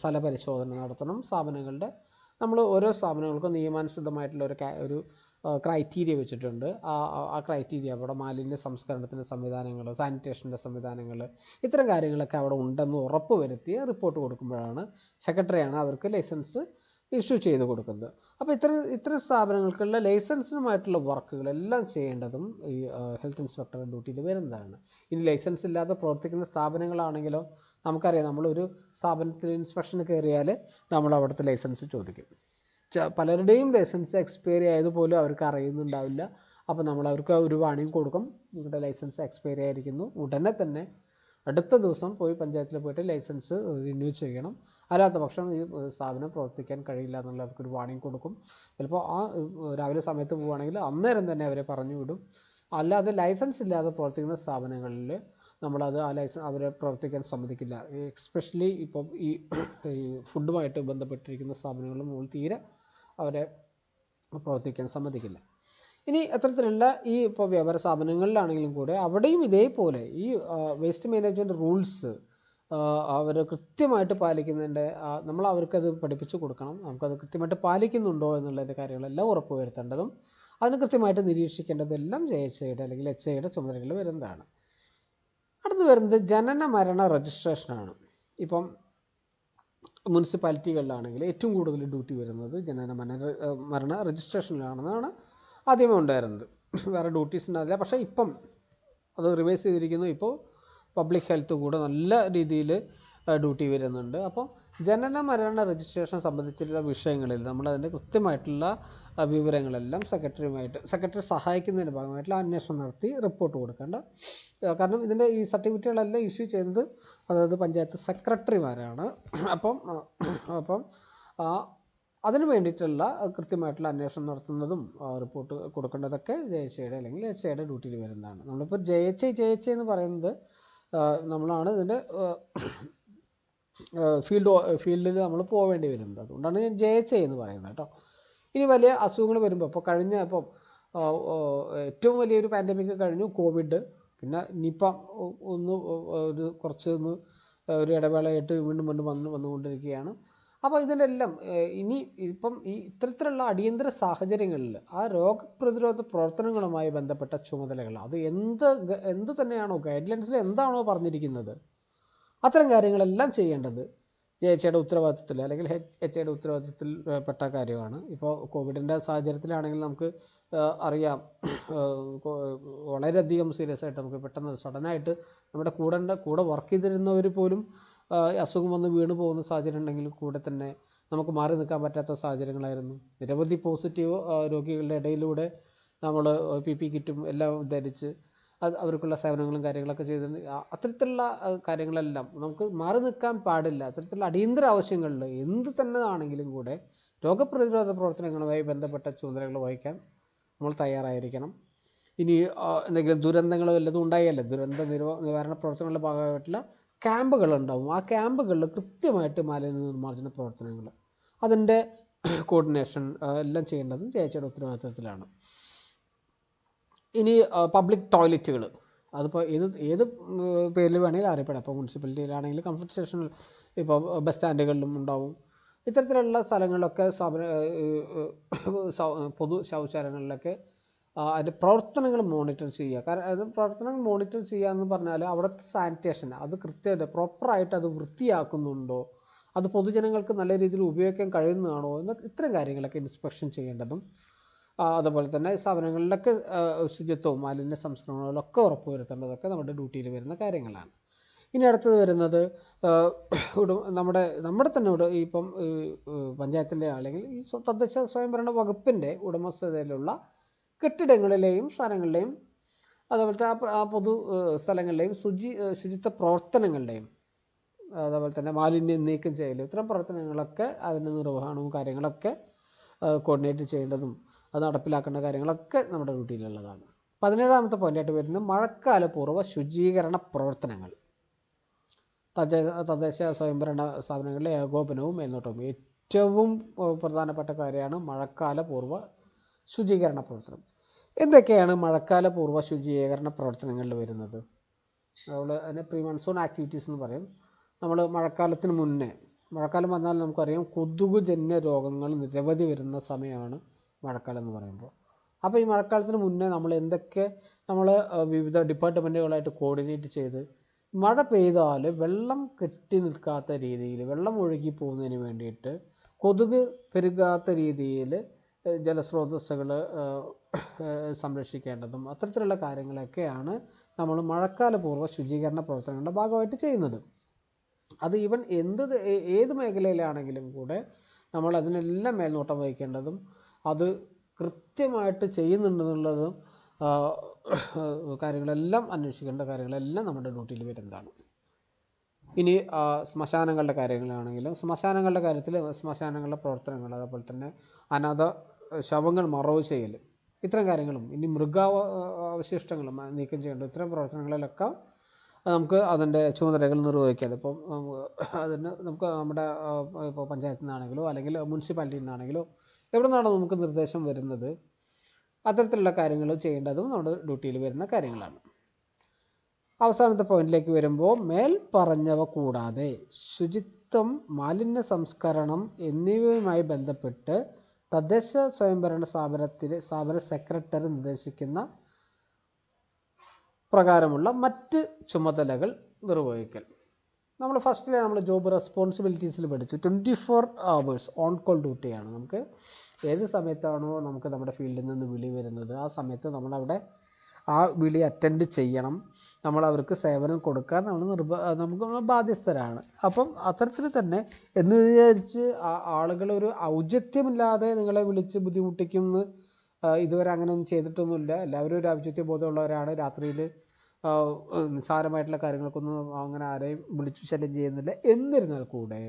സ്ഥലപരിശോധന നടത്തണം. സ്ഥാപനങ്ങളുടെ നമ്മൾ ഓരോ സ്ഥാപനങ്ങൾക്കും നിയമാനുസൃതമായിട്ടുള്ള ഒരു ക്രൈറ്റീരിയ വെച്ചിട്ടുണ്ട്. ആ ക്രൈറ്റീരിയ അവിടെ മാലിന്യ സംസ്കരണത്തിൻ്റെ സംവിധാനങ്ങൾ, സാനിറ്റേഷൻ്റെ സംവിധാനങ്ങൾ, ഇത്തരം കാര്യങ്ങളൊക്കെ അവിടെ ഉണ്ടെന്ന് ഉറപ്പ് വരുത്തി റിപ്പോർട്ട് കൊടുക്കുമ്പോഴാണ് സെക്രട്ടറിയാണ് അവർക്ക് ലൈസൻസ് ഇഷ്യൂ ചെയ്ത് കൊടുക്കുന്നത്. അപ്പോൾ ഇത്തരം സ്ഥാപനങ്ങൾക്കുള്ള ലൈസൻസിനുമായിട്ടുള്ള വർക്കുകളെല്ലാം ചെയ്യേണ്ടതും ഈ ഹെൽത്ത് ഇൻസ്പെക്ടറുടെ ഡ്യൂട്ടിയിൽ വരുന്നതാണ്. ഇനി ലൈസൻസ് ഇല്ലാതെ പ്രവർത്തിക്കുന്ന സ്ഥാപനങ്ങളാണെങ്കിലോ നമുക്കറിയാം, നമ്മളൊരു സ്ഥാപനത്തിൽ ഇൻസ്പെക്ഷന് കയറിയാൽ നമ്മൾ അവിടുത്തെ ലൈസൻസ് ചോദിക്കും. പലരുടെയും ലൈസൻസ് എക്സ്പയറി ആയതുപോലും അവർക്ക് അറിയുന്നുണ്ടാവില്ല. അപ്പോൾ നമ്മൾ അവർക്ക് ഒരു വാണിംഗ് കൊടുക്കും, നിങ്ങളുടെ ലൈസൻസ് എക്സ്പയറി ആയിരിക്കുന്നു, ഉടനെ തന്നെ അടുത്ത ദിവസം പോയി പഞ്ചായത്തിൽ പോയിട്ട് ലൈസൻസ് റിന്യൂ ചെയ്യണം. അല്ലാത്ത പക്ഷം ഈ സ്ഥാപനം പ്രവർത്തിക്കാൻ കഴിയില്ല എന്നുള്ള അവർക്കൊരു വാണിംഗ് കൊടുക്കും. ചിലപ്പോൾ രാവിലെ സമയത്ത് പോവുകയാണെങ്കിൽ അന്നേരം തന്നെ അവരെ പറഞ്ഞു വിടും. അല്ലാതെ ലൈസൻസ് ഇല്ലാതെ പ്രവർത്തിക്കുന്ന സ്ഥാപനങ്ങളിൽ നമ്മളത് അവരെ പ്രവർത്തിക്കാൻ സമ്മതിക്കില്ല. എസ്പെഷ്യലി ഇപ്പം ഈ ഫുഡുമായിട്ട് ബന്ധപ്പെട്ടിരിക്കുന്ന സ്ഥാപനങ്ങളിൽ നമ്മൾ തീരെ അവരെ പ്രവർത്തിക്കാൻ സമ്മതിക്കില്ല. ഇനി അത്തരത്തിലുള്ള ഈ ഇപ്പോൾ വ്യാപാര സ്ഥാപനങ്ങളിലാണെങ്കിലും കൂടെ അവിടെയും ഇതേപോലെ ഈ വേസ്റ്റ് മാനേജ്മെൻറ്റ് റൂൾസ് അവർ കൃത്യമായിട്ട് പാലിക്കുന്നതിൻ്റെ നമ്മൾ അവർക്കത് പഠിപ്പിച്ചു കൊടുക്കണം. നമുക്കത് കൃത്യമായിട്ട് പാലിക്കുന്നുണ്ടോ എന്നുള്ളതിൻ്റെ കാര്യങ്ങളെല്ലാം ഉറപ്പ് വരുത്തേണ്ടതും അതിന് കൃത്യമായിട്ട് നിരീക്ഷിക്കേണ്ടതെല്ലാം JHAയുടെ അല്ലെങ്കിൽ HAയുടെ ചുമതലകൾ വരുന്നതാണ്. അടുത്ത് വരുന്നത് ജനന മരണ രജിസ്ട്രേഷനാണ്. ഇപ്പം മുനിസിപ്പാലിറ്റികളിലാണെങ്കിൽ ഏറ്റവും കൂടുതൽ ഡ്യൂട്ടി വരുന്നത് ജനന മരണ രജിസ്ട്രേഷനിലാണെന്നാണ് ആദ്യമേ ഉണ്ടായിരുന്നത്. വേറെ ഡ്യൂട്ടീസ് ഉണ്ടാവില്ല. പക്ഷേ ഇപ്പം അത് റിവൈസ് ചെയ്തിരിക്കുന്നു. ഇപ്പോൾ പബ്ലിക് ഹെൽത്ത് കൂടെ നല്ല രീതിയിൽ ഡ്യൂട്ടി വരുന്നുണ്ട്. അപ്പോൾ ജനന മരണ രജിസ്ട്രേഷൻ സംബന്ധിച്ചിട്ടുള്ള വിഷയങ്ങളിൽ നമ്മളതിൻ്റെ കൃത്യമായിട്ടുള്ള വിവരങ്ങളെല്ലാം സെക്രട്ടറി സഹായിക്കുന്നതിൻ്റെ ഭാഗമായിട്ടുള്ള അന്വേഷണം നടത്തി റിപ്പോർട്ട് കൊടുക്കേണ്ട. കാരണം ഇതിൻ്റെ ഈ സർട്ടിഫിക്കറ്റുകളെല്ലാം ഇഷ്യൂ ചെയ്യുന്നത് അതായത് പഞ്ചായത്ത് സെക്രട്ടറിമാരാണ്. അപ്പം അതിന് വേണ്ടിയിട്ടുള്ള കൃത്യമായിട്ടുള്ള അന്വേഷണം നടത്തുന്നതും റിപ്പോർട്ട് കൊടുക്കേണ്ടതൊക്കെ JHAയുടെ അല്ലെങ്കിൽ HAയുടെ ഡ്യൂട്ടിയിൽ വരുന്നതാണ്. നമ്മളിപ്പോൾ JHA എന്ന് പറയുന്നത് നമ്മളാണ് ഇതിൻ്റെ ഫീൽഡിൽ നമ്മൾ പോവേണ്ടി വരുന്നത്. അതുകൊണ്ടാണ് ഞാൻ JHA എന്ന് പറയുന്നത് കേട്ടോ. ഇനി വലിയ അസുഖങ്ങൾ വരുമ്പോൾ ഇപ്പോൾ ഏറ്റവും വലിയൊരു പാൻഡമിക് കഴിഞ്ഞു, കോവിഡ്, പിന്നെ നിപ്പ കുറച്ച് ഒരു ഇടവേളയായിട്ട് വീണ്ടും വന്നുകൊണ്ടിരിക്കുകയാണ്. അപ്പോൾ ഇതിൻ്റെ എല്ലാം ഇപ്പം ഈ ഇത്തരത്തിലുള്ള അടിയന്തര സാഹചര്യങ്ങളിൽ ആ രോഗപ്രതിരോധ പ്രവർത്തനങ്ങളുമായി ബന്ധപ്പെട്ട ചുമതലകൾ അത് എന്ത് തന്നെയാണോ ഗൈഡ് ലൈൻസിൽ എന്താണോ പറഞ്ഞിരിക്കുന്നത് അത്തരം കാര്യങ്ങളെല്ലാം ചെയ്യേണ്ടത് JHAയുടെ ഉത്തരവാദിത്തത്തിൽ അല്ലെങ്കിൽ HAയുടെ ഉത്തരവാദിത്തത്തിൽ പെട്ട കാര്യമാണ്. ഇപ്പോൾ കോവിഡിൻ്റെ സാഹചര്യത്തിലാണെങ്കിൽ നമുക്ക് അറിയാം, വളരെയധികം സീരിയസ് ആയിട്ട് നമുക്ക് പെട്ടെന്ന് സഡനായിട്ട് നമ്മുടെ കൂടെ വർക്ക് ചെയ്തിരുന്നവർ പോലും അസുഖം വന്ന് വീണ് പോകുന്ന സാഹചര്യം ഉണ്ടെങ്കിൽ കൂടെ തന്നെ നമുക്ക് മാറി നിൽക്കാൻ പറ്റാത്ത സാഹചര്യങ്ങളായിരുന്നു. നിരവധി പോസിറ്റീവ് രോഗികളുടെ ഇടയിലൂടെ നമ്മൾ PP കിറ്റും എല്ലാം ധരിച്ച് അവർക്കുള്ള സേവനങ്ങളും കാര്യങ്ങളൊക്കെ ചെയ്തിട്ടുണ്ട്. അത്തരത്തിലുള്ള കാര്യങ്ങളെല്ലാം നമുക്ക് മാറി നിൽക്കാൻ പാടില്ല. അത്തരത്തിലുള്ള അടിയന്തര ആവശ്യങ്ങളിൽ എന്ത് തന്നെ ആണെങ്കിലും കൂടെ രോഗപ്രതിരോധ പ്രവർത്തനങ്ങളുമായി ബന്ധപ്പെട്ട ചുമതലകൾ വഹിക്കാൻ നമ്മൾ തയ്യാറായിരിക്കണം. ഇനി എന്തെങ്കിലും ദുരന്തങ്ങളോ വല്ലതും ഉണ്ടായാലേ ദുരന്ത നിവാരണ പ്രവർത്തനങ്ങളുടെ ഭാഗമായിട്ടുള്ള ക്യാമ്പുകളുണ്ടാവും. ആ ക്യാമ്പുകളിൽ കൃത്യമായിട്ട് മാലിന്യ നിർമ്മാർജ്ജന പ്രവർത്തനങ്ങൾ അതിൻ്റെ കോർഡിനേഷൻ എല്ലാം ചെയ്യേണ്ടതും ചേച്ചിയുടെ ഉത്തരവാദിത്വത്തിലാണ്. ഇനി പബ്ലിക് ടോയ്ലറ്റുകൾ, അതിപ്പോൾ ഏത് പേരിൽ വേണമെങ്കിലും അറിയപ്പെടാം. ഇപ്പോൾ മുനിസിപ്പാലിറ്റിയിലാണെങ്കിൽ കംഫർട്ട് സ്റ്റേഷനിൽ, ഇപ്പോൾ ബസ് സ്റ്റാൻഡുകളിലും ഉണ്ടാവും. ഇത്തരത്തിലുള്ള സ്ഥലങ്ങളിലൊക്കെ പൊതു ശൗചാലയങ്ങളിലൊക്കെ അതിൻ്റെ പ്രവർത്തനങ്ങൾ മോണിറ്റർ ചെയ്യുക. കാരണം അത് പ്രവർത്തനങ്ങൾ മോണിറ്റർ ചെയ്യുക എന്ന് പറഞ്ഞാൽ അവിടുത്തെ സാനിറ്റേഷൻ അത് കൃത്യമായിട്ട് പ്രോപ്പറായിട്ട് അത് വൃത്തിയാക്കുന്നുണ്ടോ, അത് പൊതുജനങ്ങൾക്ക് നല്ല രീതിയിൽ ഉപയോഗിക്കാൻ കഴിയുന്നതാണോ എന്ന ഇത്തരം കാര്യങ്ങളൊക്കെ ഇൻസ്പെക്ഷൻ ചെയ്യേണ്ടതും, അതുപോലെ തന്നെ സ്ഥാപനങ്ങളിലൊക്കെ ശുചിത്വവും മാലിന്യ സംസ്കരണങ്ങളിലൊക്കെ ഉറപ്പുവരുത്തേണ്ടതൊക്കെ നമ്മുടെ ഡ്യൂട്ടിയിൽ വരുന്ന കാര്യങ്ങളാണ്. ഇനി അടുത്തത് വരുന്നത് നമ്മുടെ തന്നെ ഇപ്പം പഞ്ചായത്തിൻ്റെ അല്ലെങ്കിൽ ഈ തദ്ദേശ സ്വയംഭരണ വകുപ്പിൻ്റെ ഉടമസ്ഥതയിലുള്ള കെട്ടിടങ്ങളിലെയും സ്ഥലങ്ങളിലെയും അതുപോലത്തെ ആ പൊതു സ്ഥലങ്ങളിലെയും ശുചിത്വ പ്രവർത്തനങ്ങളുടെയും അതുപോലെ തന്നെ മാലിന്യം നീക്കം ചെയ്യലും ഇത്തരം പ്രവർത്തനങ്ങളൊക്കെ അതിൻ്റെ നിർവഹണവും കാര്യങ്ങളൊക്കെ കോർഡിനേറ്റ് ചെയ്യേണ്ടതും അത് നടപ്പിലാക്കേണ്ട കാര്യങ്ങളൊക്കെ നമ്മുടെ ഡ്യൂട്ടിയിലുള്ളതാണ്. 17ാമത്തെ പോയിൻ്റായിട്ട് വരുന്നത് മഴക്കാലപൂർവ്വ ശുചീകരണ പ്രവർത്തനങ്ങൾ. തദ്ദേശ സ്വയംഭരണ സ്ഥാപനങ്ങളിലെ ഏകോപനവും മേൽനോട്ടവും ഏറ്റവും പ്രധാനപ്പെട്ട കാര്യമാണ് മഴക്കാലപൂർവ്വ ശുചീകരണ പ്രവർത്തനം. എന്തൊക്കെയാണ് മഴക്കാലപൂർവ്വ ശുചീകരണ പ്രവർത്തനങ്ങളിൽ വരുന്നത്? അതിനെ പ്രീ മൺസൂൺ ആക്ടിവിറ്റീസ് എന്ന് പറയും. നമ്മൾ മഴക്കാലത്തിന് മുന്നേ, മഴക്കാലം വന്നാൽ നമുക്കറിയാം കൊതുകുജന്യ രോഗങ്ങൾ നിരവധി വരുന്ന സമയമാണ് മഴക്കാലം എന്ന് പറയുമ്പോൾ. അപ്പോൾ ഈ മഴക്കാലത്തിന് മുന്നേ നമ്മൾ വിവിധ ഡിപ്പാർട്ട്മെൻറ്റുകളായിട്ട് കോർഡിനേറ്റ് ചെയ്ത് മഴ പെയ്താൽ വെള്ളം കെട്ടി നിൽക്കാത്ത രീതിയിൽ, വെള്ളം ഒഴുകി പോകുന്നതിന് വേണ്ടിയിട്ട് കൊതുക് പെരുകാത്ത രീതിയിൽ ജലസ്രോതസ്സുകൾ സംരക്ഷിക്കേണ്ടതും അത്തരത്തിലുള്ള കാര്യങ്ങളൊക്കെയാണ് നമ്മൾ മഴക്കാലപൂർവ്വ ശുചീകരണ പ്രവർത്തനങ്ങളുടെ ഭാഗമായിട്ട് ചെയ്യുന്നത്. അത് ഏത് മേഖലയിലാണെങ്കിലും കൂടെ നമ്മൾ അതിനെല്ലാം മേൽനോട്ടം വഹിക്കേണ്ടതും അത് കൃത്യമായിട്ട് ചെയ്യുന്നുണ്ടെന്നുള്ളതും കാര്യങ്ങളെല്ലാം അന്വേഷിക്കേണ്ട കാര്യങ്ങളെല്ലാം നമ്മുടെ ഡ്യൂട്ടിയിൽ വരുന്നതാണ്. ഇനി ശ്മശാനങ്ങളുടെ കാര്യങ്ങളാണെങ്കിലും ശ്മശാനങ്ങളുടെ കാര്യത്തിൽ ശ്മശാനങ്ങളുടെ പ്രവർത്തനങ്ങൾ, അതുപോലെ തന്നെ അനാഥ ശവങ്ങൾ മറവ് ചെയ്യൽ, ഇത്തരം കാര്യങ്ങളും ഇനി മൃഗാവശിഷ്ടങ്ങളും നീക്കം ചെയ്യേണ്ട ഇത്തരം പ്രവർത്തനങ്ങളിലൊക്കെ നമുക്ക് അതിൻ്റെ ചുമതലകൾ നിർവഹിക്കാം. ഇപ്പം നമുക്ക് നമ്മുടെ ഇപ്പോൾ പഞ്ചായത്തിൽ നിന്നാണെങ്കിലോ അല്ലെങ്കിൽ മുനിസിപ്പാലിറ്റിയിൽ നിന്നാണെങ്കിലോ എവിടെ നിന്നാണോ നമുക്ക് നിർദ്ദേശം വരുന്നത് അത്തരത്തിലുള്ള കാര്യങ്ങൾ ചെയ്യേണ്ടതും നമ്മുടെ ഡ്യൂട്ടിയിൽ വരുന്ന കാര്യങ്ങളാണ്. അവസാനത്തെ പോയിന്റിലേക്ക് വരുമ്പോൾ മേൽ പറഞ്ഞവ കൂടാതെ ശുചിത്വം, മാലിന്യ സംസ്കരണം എന്നിവയുമായി ബന്ധപ്പെട്ട് തദ്ദേശ സ്വയംഭരണ സ്ഥാപന സെക്രട്ടറി നിർദ്ദേശിക്കുന്ന പ്രകാരമുള്ള മറ്റ് ചുമതലകൾ നിർവഹിക്കൽ. നമ്മൾ ഫസ്റ്റിലെ ജോബ് റെസ്പോൺസിബിലിറ്റീസിൽ പഠിച്ചു 24 hours ഓൺ കോൾ ഡ്യൂട്ടിയാണ്. നമുക്ക് ഏത് സമയത്താണോ നമുക്ക് നമ്മുടെ ഫീൽഡിൽ നിന്ന് വിളി വരുന്നത് ആ സമയത്ത് നമ്മളവിടെ ആ വിളി അറ്റൻഡ് ചെയ്യണം. നമ്മളവർക്ക് സേവനം കൊടുക്കാൻ നമുക്ക് ബാധ്യസ്ഥരാണ്. അപ്പം അത്തരത്തിൽ തന്നെ എന്ന് വിചാരിച്ച് ആളുകൾ ഒരു ഔചിത്യമില്ലാതെ നിങ്ങളെ വിളിച്ച് ബുദ്ധിമുട്ടിക്കുമെന്ന് ഇതുവരെ അങ്ങനെയൊന്നും ചെയ്തിട്ടൊന്നുമില്ല. എല്ലാവരും ഒരു ഔചിത്യ ബോധമുള്ളവരാണ്. രാത്രിയിൽ നിസ്സാരമായിട്ടുള്ള കാര്യങ്ങൾക്കൊന്നും അങ്ങനെ ആരെയും വിളിച്ചു ശല്യം ചെയ്യുന്നില്ല. എന്നിരുന്നാൽ കൂടെ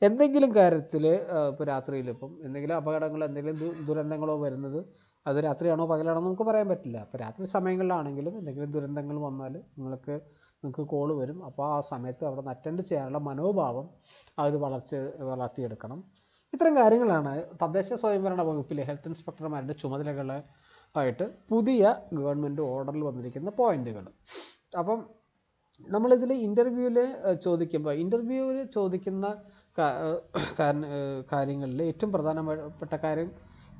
എന്തെങ്കിലും കാര്യത്തിൽ ഇപ്പോൾ രാത്രിയിൽ എന്തെങ്കിലും അപകടങ്ങളോ എന്തെങ്കിലും ദുരന്തങ്ങളോ വരുന്നത് അത് രാത്രിയാണോ പകലാണോ നമുക്ക് പറയാൻ പറ്റില്ല. അപ്പോൾ രാത്രി സമയങ്ങളിലാണെങ്കിലും എന്തെങ്കിലും ദുരന്തങ്ങൾ വന്നാൽ നിങ്ങൾക്ക് കോൾ വരും. അപ്പോൾ ആ സമയത്ത് അവിടെ നിന്ന് അറ്റൻഡ് ചെയ്യാനുള്ള മനോഭാവം അത് വളർത്തിയെടുക്കണം. ഇത്തരം കാര്യങ്ങളാണ് തദ്ദേശ സ്വയംഭരണ വകുപ്പിലെ ഹെൽത്ത് ഇൻസ്പെക്ടർമാരുടെ ചുമതലകളായിട്ട് പുതിയ ഗവൺമെൻറ് ഓർഡറിൽ വന്നിരിക്കുന്ന പോയിന്റുകൾ. അപ്പം നമ്മളിതിൽ ഇൻ്റർവ്യൂവിൽ ചോദിക്കുന്ന കാര്യങ്ങളിൽ ഏറ്റവും പ്രധാനപ്പെട്ട കാര്യം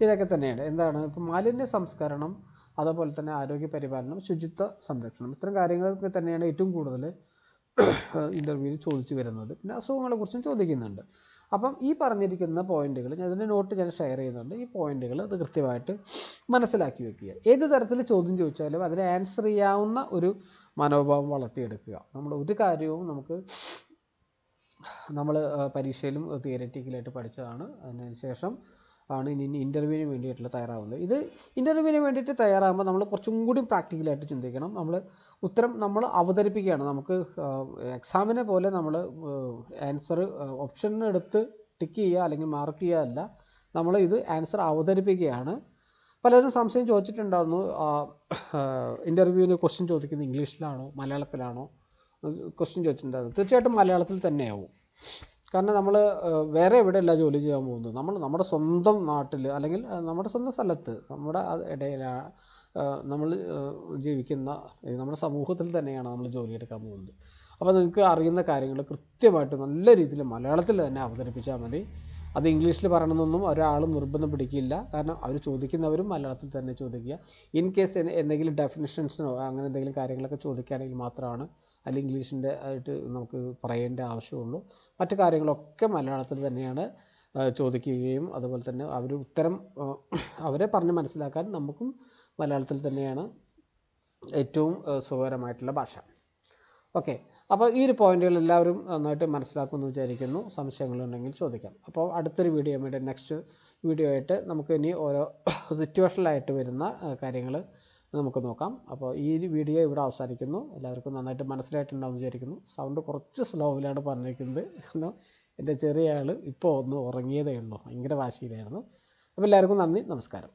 ഇതൊക്കെ തന്നെയാണ്. എന്താണ്? ഇപ്പം മാലിന്യ സംസ്കരണം, അതുപോലെ തന്നെ ആരോഗ്യ പരിപാലനം, ശുചിത്വ സംരക്ഷണം, ഇത്തരം കാര്യങ്ങൾക്ക് തന്നെയാണ് ഏറ്റവും കൂടുതൽ ഇൻ്റർവ്യൂവിൽ ചോദിച്ചു വരുന്നത്. പിന്നെ അസുഖങ്ങളെക്കുറിച്ചും ചോദിക്കുന്നുണ്ട്. അപ്പം ഈ പറഞ്ഞിരിക്കുന്ന പോയിന്റുകൾ അതിൻ്റെ നോട്ട് ഞാൻ ഷെയർ ചെയ്യുന്നുണ്ട്. ഈ പോയിന്റുകൾ അത് കൃത്യമായിട്ട് മനസ്സിലാക്കി വെക്കുക. ഏത് തരത്തിൽ ചോദ്യം ചോദിച്ചാലും അതിന് ആൻസർ ചെയ്യാവുന്ന ഒരു മനോഭാവം വളർത്തിയെടുക്കുക. ഒരു കാര്യവും നമ്മൾ പരീക്ഷയിലും തിയററ്റിക്കലായിട്ട് പഠിച്ചതാണ്. അതിനുശേഷം ആണ് ഇനി ഇൻ്റർവ്യൂവിന് വേണ്ടിയിട്ടുള്ള തയ്യാറാവുന്നത്. ഇത് ഇൻ്റർവ്യൂവിന് വേണ്ടിയിട്ട് തയ്യാറാകുമ്പോൾ നമ്മൾ കുറച്ചും കൂടി പ്രാക്ടിക്കലായിട്ട് ചിന്തിക്കണം. ഉത്തരം അവതരിപ്പിക്കുകയാണ്. നമുക്ക് എക്സാമിനെ പോലെ ആൻസർ ഓപ്ഷനെടുത്ത് ടിക്ക് ചെയ്യുക അല്ലെങ്കിൽ മാർക്ക് ചെയ്യുക അല്ല, ഇത് ആൻസർ അവതരിപ്പിക്കുകയാണ്. പലരും സംശയം ചോദിച്ചിട്ടുണ്ടായിരുന്നു, ഇൻ്റർവ്യൂവിന് ക്വസ്റ്റ്യൻ ചോദിക്കുന്നത് ഇംഗ്ലീഷിലാണോ മലയാളത്തിലാണോ ക്വസ്റ്റ്യൻ ചോദിച്ചിട്ടുണ്ടായിരുന്നു. തീർച്ചയായിട്ടും മലയാളത്തിൽ തന്നെയാവും. കാരണം നമ്മൾ വേറെ എവിടെയല്ല ജോലി ചെയ്യാൻ പോകുന്നത്, നമ്മുടെ സ്വന്തം നാട്ടിൽ അല്ലെങ്കിൽ നമ്മുടെ സ്വന്തം സ്ഥലത്ത് നമ്മുടെ ഇടയിലാണ് നമ്മൾ ജീവിക്കുന്ന നമ്മുടെ സമൂഹത്തിൽ തന്നെയാണ് നമ്മൾ ജോലിയെടുക്കാൻ പോകുന്നത്. അപ്പോൾ നിങ്ങൾക്ക് അറിയുന്ന കാര്യങ്ങൾ കൃത്യമായിട്ട് നല്ല രീതിയിൽ മലയാളത്തിൽ തന്നെ അവതരിപ്പിച്ചാൽ മതി. അത് ഇംഗ്ലീഷിൽ പറയണമെന്നൊന്നും ഒരാൾ നിർബന്ധം പിടിക്കില്ല. കാരണം അവർ ചോദിക്കുന്നവരും മലയാളത്തിൽ തന്നെ ചോദിക്കുക. ഇൻ കേസ് എന്തെങ്കിലും ഡെഫിനിഷൻസിനോ അങ്ങനെ എന്തെങ്കിലും കാര്യങ്ങളൊക്കെ ചോദിക്കുകയാണെങ്കിൽ മാത്രമാണ് അതിൽ ഇംഗ്ലീഷിൻ്റെ ആയിട്ട് നമുക്ക് പറയേണ്ട ആവശ്യമുള്ളൂ. മറ്റു കാര്യങ്ങളൊക്കെ മലയാളത്തിൽ തന്നെയാണ് ചോദിക്കുകയും അതുപോലെ തന്നെ അവർ ഉത്തരം അവരെ പറഞ്ഞ് മനസ്സിലാക്കാൻ നമുക്കും മലയാളത്തിൽ തന്നെയാണ് ഏറ്റവും സുഖകരമായിട്ടുള്ള ഭാഷ. ഓക്കെ, അപ്പോൾ ഈ ഒരു പോയിന്റുകൾ എല്ലാവരും നന്നായിട്ട് മനസ്സിലാക്കുമെന്ന് വിചാരിക്കുന്നു. സംശയങ്ങളുണ്ടെങ്കിൽ ചോദിക്കാം. അപ്പോൾ അടുത്തൊരു വീഡിയോ നെക്സ്റ്റ് വീഡിയോ ആയിട്ട് നമുക്ക് ഇനി ഓരോ സിറ്റുവേഷനിലായിട്ട് വരുന്ന കാര്യങ്ങൾ നമുക്ക് നോക്കാം. അപ്പോൾ ഈ ഒരു വീഡിയോ ഇവിടെ അവസാനിക്കുന്നു. എല്ലാവർക്കും നന്നായിട്ട് മനസ്സിലായിട്ടുണ്ടാവും വിചാരിക്കുന്നു. സൗണ്ട് കുറച്ച് സ്ലോവിലാണ് പറഞ്ഞിരിക്കുന്നത്. കാരണം എൻ്റെ ചെറിയ ആൾ ഇപ്പോൾ ഒന്ന് ഉറങ്ങിയതേ ഉള്ളൂ, ഭയങ്കര വാശിയിലായിരുന്നു. അപ്പോൾ എല്ലാവർക്കും നന്ദി, നമസ്കാരം.